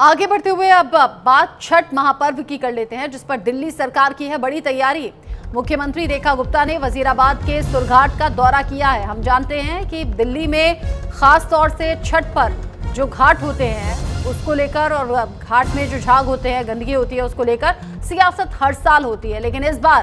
आगे बढ़ते हुए अब बात छठ महापर्व की कर लेते हैं, जिस पर दिल्ली सरकार की है बड़ी तैयारी। मुख्यमंत्री रेखा गुप्ता ने वजीराबाद के सुरघाट का दौरा किया है। हम जानते हैं कि दिल्ली में खास तौर से छठ पर जो घाट होते हैं उसको लेकर और घाट में जो झाग होते हैं, गंदगी होती है, उसको लेकर सियासत हर साल होती है। लेकिन इस बार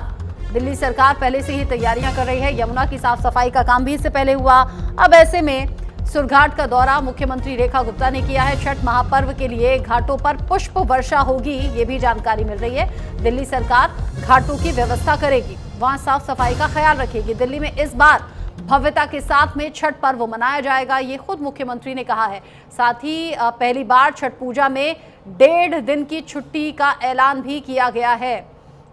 दिल्ली सरकार पहले से ही तैयारियां कर रही है। यमुना की साफ सफाई का काम भी इससे पहले हुआ। अब ऐसे में सुरघाट का दौरा मुख्यमंत्री रेखा गुप्ता ने किया है। छठ महापर्व के लिए घाटों पर पुष्प वर्षा होगी, ये भी जानकारी मिल रही है। दिल्ली सरकार घाटों की व्यवस्था करेगी, वहां साफ सफाई का ख्याल रखेगी। दिल्ली में इस बार भव्यता के साथ में छठ पर्व मनाया जाएगा, ये खुद मुख्यमंत्री ने कहा है। साथ ही पहली बार छठ पूजा में 1.5 दिन की छुट्टी का ऐलान भी किया गया है।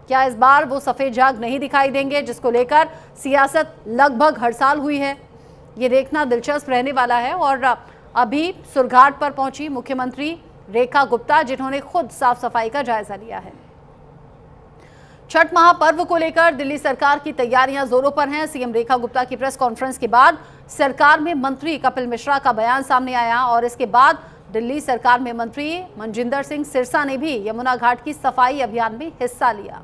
क्या इस बार वो सफेद झाग नहीं दिखाई देंगे, जिसको लेकर सियासत लगभग हर साल हुई है, ये देखना दिलचस्प रहने वाला है। और अभी सुरघाट पर पहुंची मुख्यमंत्री रेखा गुप्ता, जिन्होंने खुद साफ सफाई का जायजा लिया है। छठ महापर्व को लेकर दिल्ली सरकार की तैयारियां जोरों पर हैं। सीएम रेखा गुप्ता की प्रेस कॉन्फ्रेंस के बाद सरकार में मंत्री कपिल मिश्रा का बयान सामने आया और इसके बाद दिल्ली सरकार में मंत्री मनजिंदर सिंह सिरसा ने भी यमुना घाट की सफाई अभियान में हिस्सा लिया।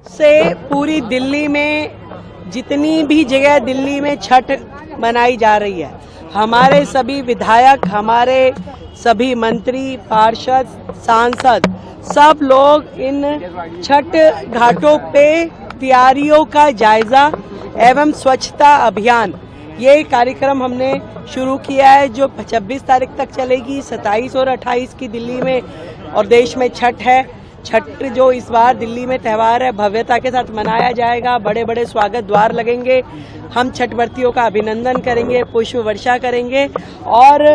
से पूरी दिल्ली में जितनी भी जगह दिल्ली में छठ मनाई जा रही है, हमारे सभी विधायक, हमारे सभी मंत्री, पार्षद, सांसद, सब लोग इन छठ घाटों पे तैयारियों का जायजा एवं स्वच्छता अभियान, ये कार्यक्रम हमने शुरू किया है जो 26 तारीख तक चलेगी। 27 और 28 की दिल्ली में और देश में छठ है। छठ जो इस बार दिल्ली में त्यौहार है, भव्यता के साथ मनाया जाएगा। बड़े बड़े स्वागत द्वार लगेंगे। हम छठ व्रतियों का अभिनंदन करेंगे, पुष्प वर्षा करेंगे और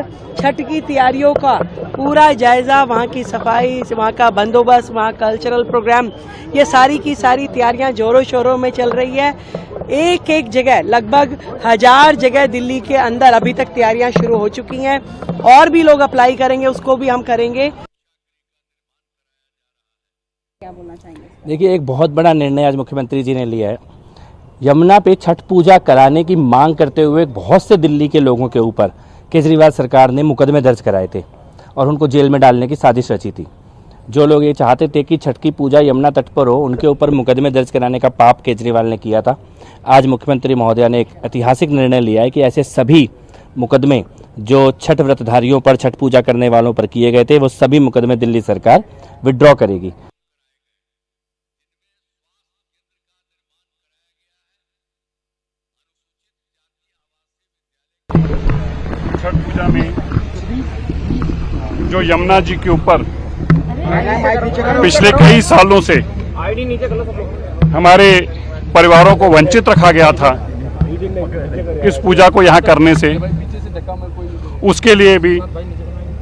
छठ की तैयारियों का पूरा जायजा, वहाँ की सफाई, वहाँ का बंदोबस्त, वहाँ कल्चरल प्रोग्राम, ये सारी की सारी तैयारियां जोरों शोरों में चल रही है। एक एक जगह लगभग 1000 जगह दिल्ली के अंदर अभी तक तैयारियां शुरू हो चुकी हैं और भी लोग अप्लाई करेंगे, उसको भी हम करेंगे। क्या बोलना चाहेंगे? देखिए, एक बहुत बड़ा निर्णय आज मुख्यमंत्री जी ने लिया है। यमुना पे छठ पूजा कराने की मांग करते हुए बहुत से दिल्ली के लोगों के ऊपर केजरीवाल सरकार ने मुकदमे दर्ज कराए थे और उनको जेल में डालने की साजिश रची थी। जो लोग ये चाहते थे कि छठ की पूजा यमुना तट पर हो, उनके ऊपर मुकदमे दर्ज कराने का पाप केजरीवाल ने किया था। आज मुख्यमंत्री महोदया ने एक ऐतिहासिक निर्णय लिया है कि ऐसे सभी मुकदमे जो छठ व्रतधारियों पर, छठ पूजा करने वालों पर किए गए थे, वो सभी मुकदमे दिल्ली सरकार विड्रॉ करेगी। छठ पूजा में जो यमुना जी के ऊपर पिछले कई सालों से हमारे परिवारों को वंचित रखा गया था इस पूजा को यहाँ करने से, उसके लिए भी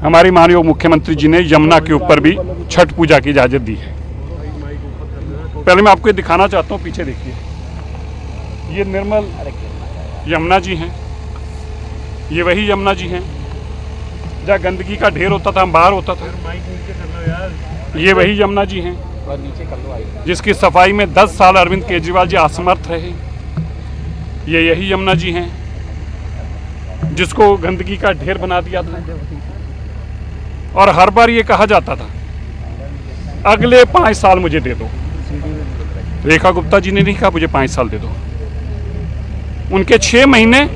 हमारी माननीय मुख्यमंत्री जी ने यमुना के ऊपर भी छठ पूजा की इजाजत दी है। पहले मैं आपको दिखाना चाहता हूँ, पीछे देखिए, ये निर्मल यमुना जी हैं। ये वही यमुना जी हैं जहाँ गंदगी का ढेर होता था, हम बाहर होता था। ये वही यमुना जी हैं जिसकी सफाई में 10 साल अरविंद केजरीवाल जी असमर्थ रहे। ये यही यमुना जी हैं जिसको गंदगी का ढेर बना दिया था और हर बार ये कहा जाता था अगले 5 साल मुझे दे दो। रेखा गुप्ता जी ने नहीं कहा मुझे 5 साल दे दो, उनके 6 महीने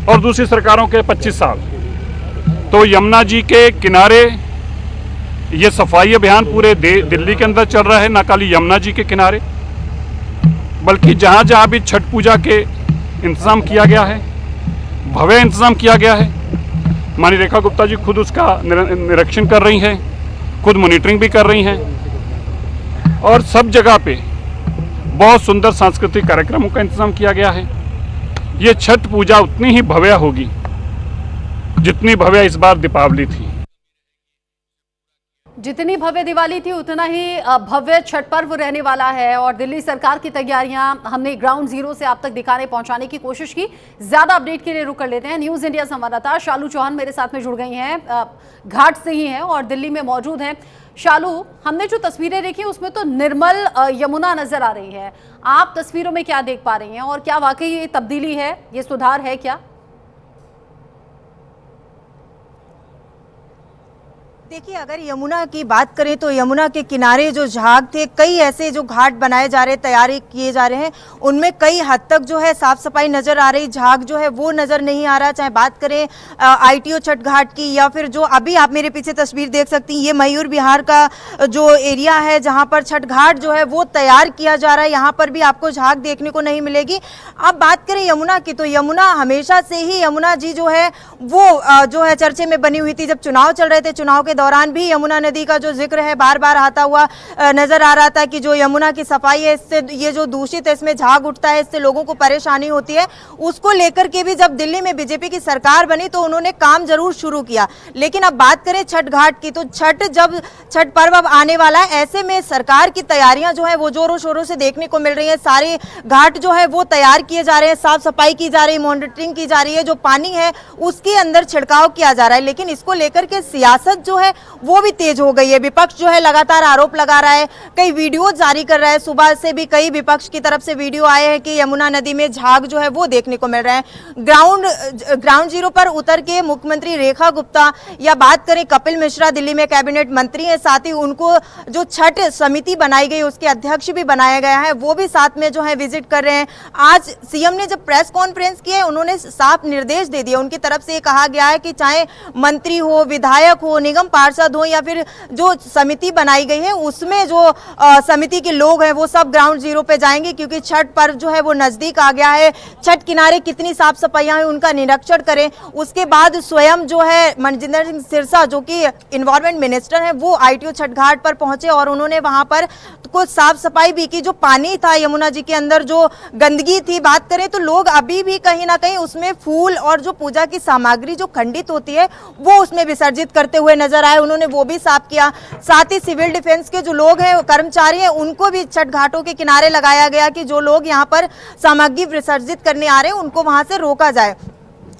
और दूसरी सरकारों के 25 साल। तो यमुना जी के किनारे ये सफाई अभियान पूरे दिल्ली के अंदर चल रहा है, न खाली यमुना जी के किनारे, बल्कि जहाँ जहाँ भी छठ पूजा के इंतज़ाम किया गया है, भव्य इंतज़ाम किया गया है। माननीय रेखा गुप्ता जी खुद उसका निरीक्षण कर रही हैं, खुद मॉनिटरिंग भी कर रही हैं और सब जगह पे बहुत सुंदर सांस्कृतिक कार्यक्रमों का इंतज़ाम किया गया है। ये छठ पूजा उतनी ही भव्य होगी जितनी भव्य इस बार दीपावली थी। जितनी भव्य दिवाली थी उतना ही भव्य छठ पर्व रहने वाला है। और दिल्ली सरकार की तैयारियां हमने ग्राउंड जीरो से आप तक दिखाने पहुंचाने की कोशिश की। ज्यादा अपडेट के लिए रुक कर लेते हैं। न्यूज इंडिया संवाददाता शालू चौहान मेरे साथ में जुड़ गई हैं, घाट से ही हैं और दिल्ली में मौजूद हैं। शालू, हमने जो तस्वीरें देखी उसमें तो निर्मल यमुना नजर आ रही है, आप तस्वीरों में क्या देख पा रही हैं और क्या वाकई ये तब्दीली है, ये सुधार है क्या? देखिए, अगर यमुना की बात करें तो यमुना के किनारे जो झाग थे, कई ऐसे जो घाट बनाए जा रहे, तैयारी किए जा रहे हैं, उनमें कई हद तक जो है साफ सफाई नजर आ रही, झाग जो है वो नजर नहीं आ रहा। चाहे बात करें ITO छठ घाट की या फिर जो अभी आप मेरे पीछे तस्वीर देख सकती हैं, ये मयूर विहार का जो एरिया है जहां पर छठ घाट जो है वो तैयार किया जा रहा है, यहाँ पर भी आपको झाग देखने को नहीं मिलेगी। अब बात करें यमुना की तो यमुना हमेशा से ही, यमुना जी जो है वो जो है चर्चे में बनी हुई थी। जब चुनाव चल रहे थे, चुनाव के दौरान भी यमुना नदी का जो जिक्र है बार बार आता हुआ नजर आ रहा था कि जो यमुना की सफाई है, इससे ये जो दूषित है, इसमें झाग उठता है, इससे लोगों को परेशानी होती है। उसको लेकर के भी जब दिल्ली में बीजेपी की सरकार बनी तो उन्होंने काम जरूर शुरू किया। लेकिन अब बात करें छठ घाट की तो जब छठ पर्व अब आने वाला है, ऐसे में सरकार की तैयारियां जो है वो जोरों शोरों से देखने को मिल रही है। सारे घाट जो है वो तैयार किए जा रहे हैं, साफ सफाई की जा रही है, मॉनिटरिंग की जा रही है, जो पानी है उसके अंदर छिड़काव किया जा रहा है। लेकिन इसको लेकर के सियासत जो है वो भी तेज हो गई है। विपक्ष जो है लगातार आरोप लगा रहा है, कई वीडियो जारी कर रहा है। सुबह से भी कई विपक्ष की तरफ से वीडियो आए हैं कि यमुना नदी में झाग जो है वो देखने को मिल रहा है। ग्राउंड जीरो पर उतर के मुख्यमंत्री रेखा गुप्ता या बात करें कपिल मिश्रा, दिल्ली में कैबिनेट मंत्री हैं, साथ ही उनको जो छठ समिति बनाई गई उसके अध्यक्ष भी बनाया गया है, वो भी साथ में जो है विजिट कर रहे हैं। आज सीएम ने जब प्रेस कॉन्फ्रेंस की है, उन्होंने साफ निर्देश दे दिए। उनकी तरफ से कहा गया है कि चाहे मंत्री हो, विधायक हो, निगम पार्षद हो या फिर जो समिति बनाई गई है उसमें जो समिति के लोग हैं वो सब ग्राउंड जीरो पे जाएंगे, क्योंकि छठ पर्व जो है वो नजदीक आ गया है। छठ किनारे कितनी साफ सफाइयां हैं उनका निरीक्षण करें। उसके बाद स्वयं जो है मनजिंदर सिंह सिरसा जो कि इन्वायरमेंट मिनिस्टर हैं, वो ITO छठ घाट पर पहुंचे और उन्होंने वहां पर कुछ साफ सफाई भी की। जो पानी था यमुना जी के अंदर, जो गंदगी थी, बात करें तो लोग अभी भी कहीं ना कहीं उसमें फूल और जो पूजा की सामग्री जो खंडित होती है वो उसमें विसर्जित करते हुए नजर आए। उन्होंने वो भी साफ किया। साथ ही सिविल डिफेंस के जो लोग हैं, कर्मचारी हैं, उनको भी छठ घाटों के किनारे लगाया गया कि जो लोग यहाँ पर सामग्री विसर्जित करने आ रहे हैं उनको वहां से रोका जाए।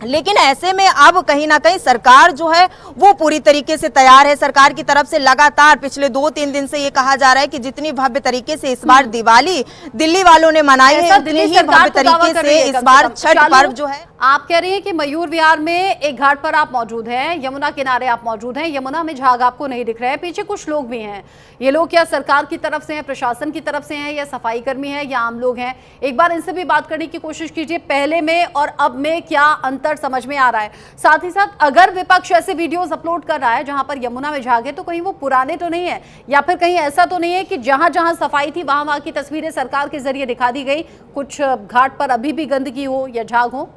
लेकिन ऐसे में अब कहीं ना कहीं सरकार जो है वो पूरी तरीके से तैयार है। सरकार की तरफ से लगातार पिछले 2-3 दिन से ये कहा जा रहा है कि जितनी भव्य तरीके से इस बार दिवाली दिल्ली वालों ने मनाई है, उतनी ही भव्य तरीके से इस बार छठ पर्व जो है। आप कह रही हैं कि मयूर विहार में एक घाट पर आप मौजूद हैं, यमुना किनारे आप मौजूद हैं, यमुना में झाग आपको नहीं दिख रहे हैं, पीछे कुछ लोग भी हैं। ये लोग क्या सरकार की तरफ से हैं, प्रशासन की तरफ से हैं, या सफाई कर्मी हैं, या आम लोग हैं? एक बार इनसे भी बात करने की कोशिश कीजिए, पहले में और अब में क्या अंतर समझ में आ रहा है। साथ ही साथ अगर विपक्ष ऐसे वीडियोस अपलोड कर रहा है जहां पर यमुना में झाग है, तो कहीं वो पुराने तो नहीं है, या फिर कहीं ऐसा तो नहीं है कि जहां जहां सफाई थी वहां वहां की तस्वीरें सरकार के जरिए दिखा दी गई, कुछ घाट पर अभी भी गंदगी हो या झाग हो?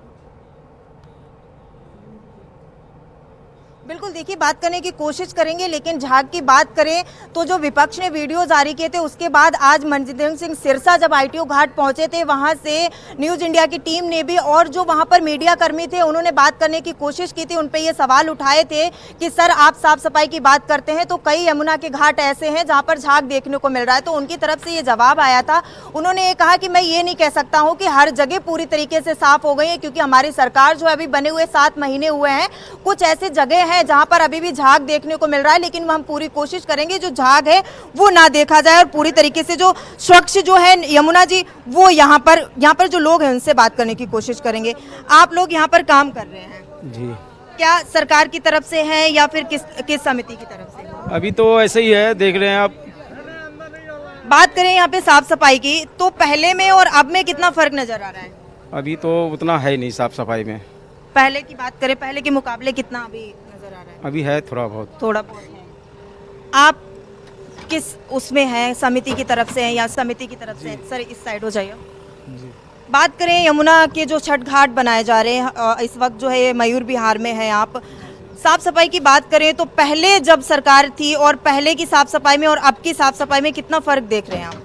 बिल्कुल, देखिए बात करने की कोशिश करेंगे, लेकिन झाग की बात करें तो जो विपक्ष ने वीडियो जारी किए थे उसके बाद आज मनजिंदर सिंह सिरसा जब ITO घाट पहुंचे थे, वहां से न्यूज इंडिया की टीम ने भी और जो वहां पर मीडिया कर्मी थे उन्होंने बात करने की कोशिश की थी। उन पे ये सवाल उठाए थे कि सर आप साफ सफाई की बात करते हैं तो कई यमुना के घाट ऐसे हैं जहाँ पर झाग देखने को मिल रहा है। तो उनकी तरफ से ये जवाब आया था। उन्होंने ये कहा कि मैं ये नहीं कह सकता हूँ कि हर जगह पूरी तरीके से साफ हो गई है, क्योंकि हमारी सरकार जो है अभी बने हुए 7 महीने हुए हैं, कुछ ऐसे जगह है जहां पर अभी भी झाग देखने को मिल रहा है। लेकिन हम पूरी कोशिश करेंगे जो झाग है वो ना देखा जाए और पूरी तरीके से जो स्वच्छ जो है यमुना जी, वो यहाँ पर जो लोग हैं उनसे बात करने की कोशिश करेंगे। आप लोग यहाँ पर काम कर रहे हैं जी, क्या सरकार की तरफ से है या फिर किस समिति की तरफ से? अभी तो ऐसे ही है, देख रहे हैं आप। बात करें यहाँ पे साफ सफाई की तो पहले में और अब में कितना फर्क नजर आ रहा है? अभी तो उतना है नहीं साफ सफाई में। पहले की बात करें, पहले के मुकाबले कितना अभी नजर आ रहा है? अभी है थोड़ा बहुत है। आप किस उसमें हैं, समिति की तरफ से हैं या समिति की तरफ से हैं? सर इस साइड हो जाइए। बात करें यमुना के जो छठ घाट बनाए जा रहे हैं, इस वक्त जो है मयूर विहार में है आप, साफ सफाई की बात करें तो पहले जब सरकार थी और पहले की साफ सफाई में और अब की साफ सफाई में कितना फर्क देख रहे हैं आप?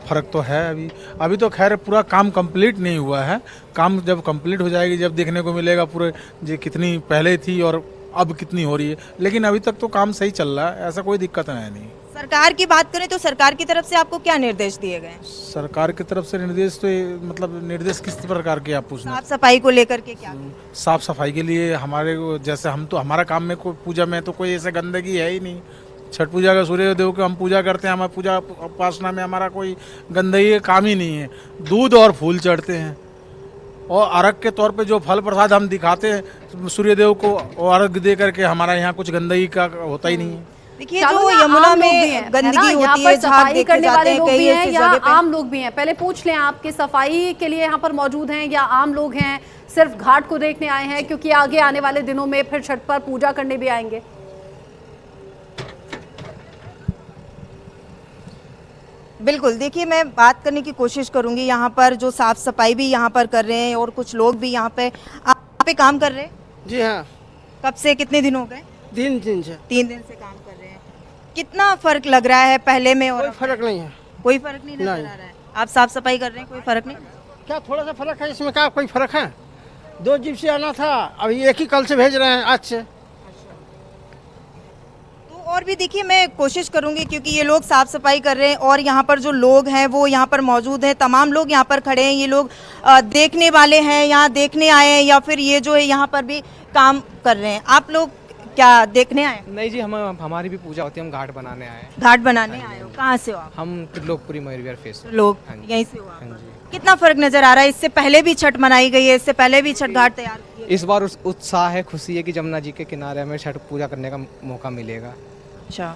फ़र्क तो है। अभी तो खैर पूरा काम कंप्लीट नहीं हुआ है। काम जब कंप्लीट हो जाएगी जब देखने को मिलेगा पूरे जो कितनी पहले थी और अब कितनी हो रही है। लेकिन अभी तक तो काम सही चल रहा है, ऐसा कोई दिक्कत है नहीं। सरकार की बात करें तो सरकार की तरफ से आपको क्या निर्देश दिए गए? सरकार की तरफ से निर्देश तो मतलब निर्देश किस प्रकार के आप पूछना? साफ सफाई को लेकर के क्या? साफ सफाई के लिए हमारे जैसे हम तो हमारा काम में कोई पूजा में तो कोई ऐसे गंदगी है ही नहीं। छठ पूजा का सूर्य देव को हम पूजा करते हैं, हमारे पूजा उपासना में हमारा कोई गंदगी का काम ही नहीं है। दूध और फूल चढ़ते हैं, और अर्घ के तौर पे जो फल प्रसाद हम दिखाते हैं सूर्यदेव को, और अर्घ दे करके हमारा यहाँ कुछ गंदगी का होता ही नहीं है। देखिए शालू जो यहाँ यमुना आम लोग भी में हैं, गंदगी है ना? यहाँ होती पर है, झाग सफाई देखे करने जाते वाले हैं लोग कई भी हैं ऐसी या जगह पे। आम लोग भी हैं? पहले पूछ लें, आपके सफाई के लिए यहाँ पर मौजूद हैं या आम लोग हैं, सिर्फ घाट को देखने आए हैं, क्योंकि आगे आने वाले दिनों में फिर छठ पर पूजा करने भी आएंगे? बिल्कुल, देखिए मैं बात करने की कोशिश करूंगी। यहाँ पर जो साफ सफाई भी यहाँ पर कर रहे हैं और कुछ लोग भी यहाँ पे काम कर रहे हैं। जी हाँ, कब से, कितने दिन हो गए? 3 दिन से 3 दिन से काम कर रहे हैं। कितना फर्क लग रहा है पहले में और कोई अब? फर्क नहीं है। कोई फर्क नहीं नजर आ रहा है। आप साफ सफाई कर रहे हैं, कोई फर्क नहीं? क्या थोड़ा सा फर्क है इसमें? क्या कोई फर्क है? 2 जीप से आना था, अभी एक ही कल से भेज रहे हैं, आज से। तो और भी देखिए मैं कोशिश करूंगी, क्योंकि ये लोग साफ सफाई कर रहे हैं और यहाँ पर जो लोग हैं वो यहाँ पर मौजूद हैं। तमाम लोग यहाँ पर खड़े हैं। ये लोग देखने वाले हैं, यहाँ देखने आए हैं, या फिर ये जो है यहाँ पर भी काम कर रहे हैं। आप लोग क्या देखने आए? नहीं जी, हमारी भी पूजा होती है, हम घाट बनाने आए हैं। घाट बनाने आए हो? कहाँ से हो आप? हम त्रिलोकपुरी मयूरविहार फेस। लोग हाँ जी। यहीं से हो आप? हाँ जी। कितना फर्क नजर आ रहा है? इससे पहले भी छठ मनाई गई है, इससे पहले भी छठ घाट तैयार किए गए। इस बार उत्साह है, खुशी है कि जमुना जी के किनारे हमें छठ पूजा करने का मौका मिलेगा। अच्छा,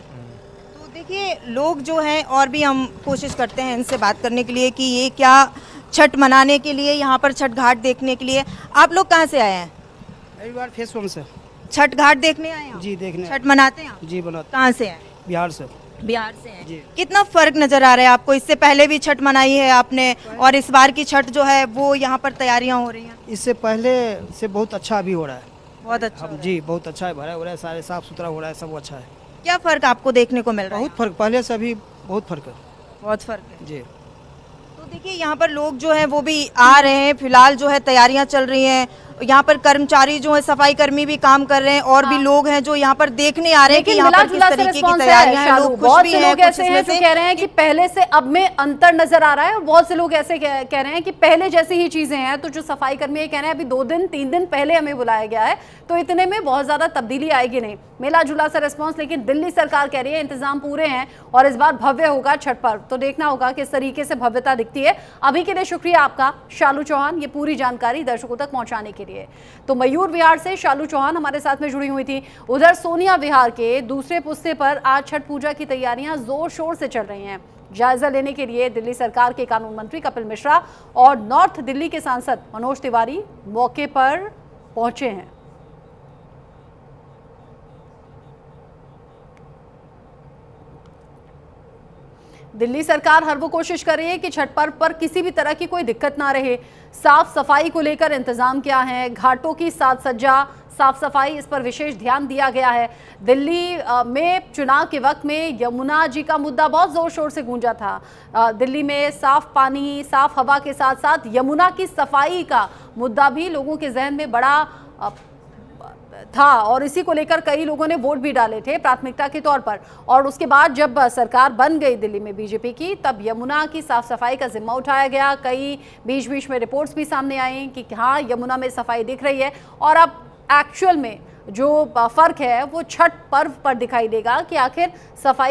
तो देखिए लोग जो हैं, और भी हम कोशिश करते हैं इनसे बात करने के लिए कि ये क्या छठ मनाने के लिए, यहाँ पर छठ घाट देखने के लिए। आप लोग कहाँ से आए हैं? रविवार फेस 1 से। छठ घाट देखने आए हैं? जी, देखने। छठ मनाते हैं आप? जी बनाते। कहाँ से हैं? बिहार से। बिहार से हैं। जी। कितना फर्क नजर आ रहा है आपको? इससे पहले भी छठ मनाई है आपने, और इस बार की छठ जो है वो यहाँ पर तैयारियां हो रही हैं। इससे पहले से बहुत अच्छा अभी हो रहा है। बहुत अच्छा। जी, बहुत अच्छा है, भरा हो रहा है, सारे साफ सुथरा हो रहा है, सब अच्छा है। क्या फर्क आपको देखने को मिल रहा है? बहुत फर्क, पहले से अभी बहुत फर्क है। बहुत फर्क है। जी। तो देखिए यहाँ पर लोग जो हैं वो भी आ रहे हैं। फिलहाल जो है तैयारियां चल रही हैं। यहाँ पर कर्मचारी जो है, सफाई कर्मी भी काम कर रहे हैं, और भी लोग हैं जो यहाँ पर देखने आ रहे हैं कि यहाँ पर किस तरीके की तैयारियां हैं। लोग खुश भी हैं, लोग कुछ ऐसे हैं जो कह रहे हैं कि पहले से अब में अंतर नजर आ रहा है, और बहुत से लोग ऐसे कह रहे हैं कि पहले जैसी ही चीजें हैं। तो जो सफाई कर्मी ये कह रहे हैं अभी 2 दिन 3 दिन पहले हमें बुलाया गया है, तो इतने में बहुत ज्यादा तब्दीली आएगी नहीं। मिला जुला सा रिस्पॉन्स, लेकिन दिल्ली सरकार कह रही है इंतजाम पूरे हैं और इस बार भव्य होगा छठ पर्व। तो देखना होगा किस तरीके से भव्यता दिखती है। अभी के लिए शुक्रिया आपका शालू चौहान, ये पूरी जानकारी दर्शकों तक पहुंचाने के लिए। तो मयूर विहार से शालू चौहान हमारे साथ में जुड़ी हुई थी। उधर सोनिया विहार के दूसरे पुस्ते पर आज छठ पूजा की तैयारियां जोर शोर से चल रही हैं। जायजा लेने के लिए दिल्ली सरकार के कानून मंत्री कपिल मिश्रा और नॉर्थ दिल्ली के सांसद मनोज तिवारी मौके पर पहुंचे हैं। दिल्ली सरकार हर वो कोशिश कर रही है कि छठ पर्व पर किसी भी तरह की कोई दिक्कत ना रहे। साफ सफाई को लेकर इंतजाम क्या है, घाटों की साज सज्जा, साफ सफाई, इस पर विशेष ध्यान दिया गया है। दिल्ली में चुनाव के वक्त में यमुना जी का मुद्दा बहुत जोर शोर से गूंजा था। दिल्ली में साफ पानी, साफ हवा के साथ साथ यमुना की सफाई का मुद्दा भी लोगों के जहन में बड़ा था, और इसी को लेकर कई लोगों ने वोट भी डाले थे प्राथमिकता के तौर पर। और उसके बाद जब सरकार बन गई दिल्ली में बीजेपी की, तब यमुना की साफ सफाई का जिम्मा उठाया गया। कई बीच बीच में रिपोर्ट्स भी सामने आई कि हाँ, यमुना में सफाई दिख रही है। और अब एक्चुअल में जो फर्क है वो छठ पर्व पर दिखाई देगा कि आखिर सफाई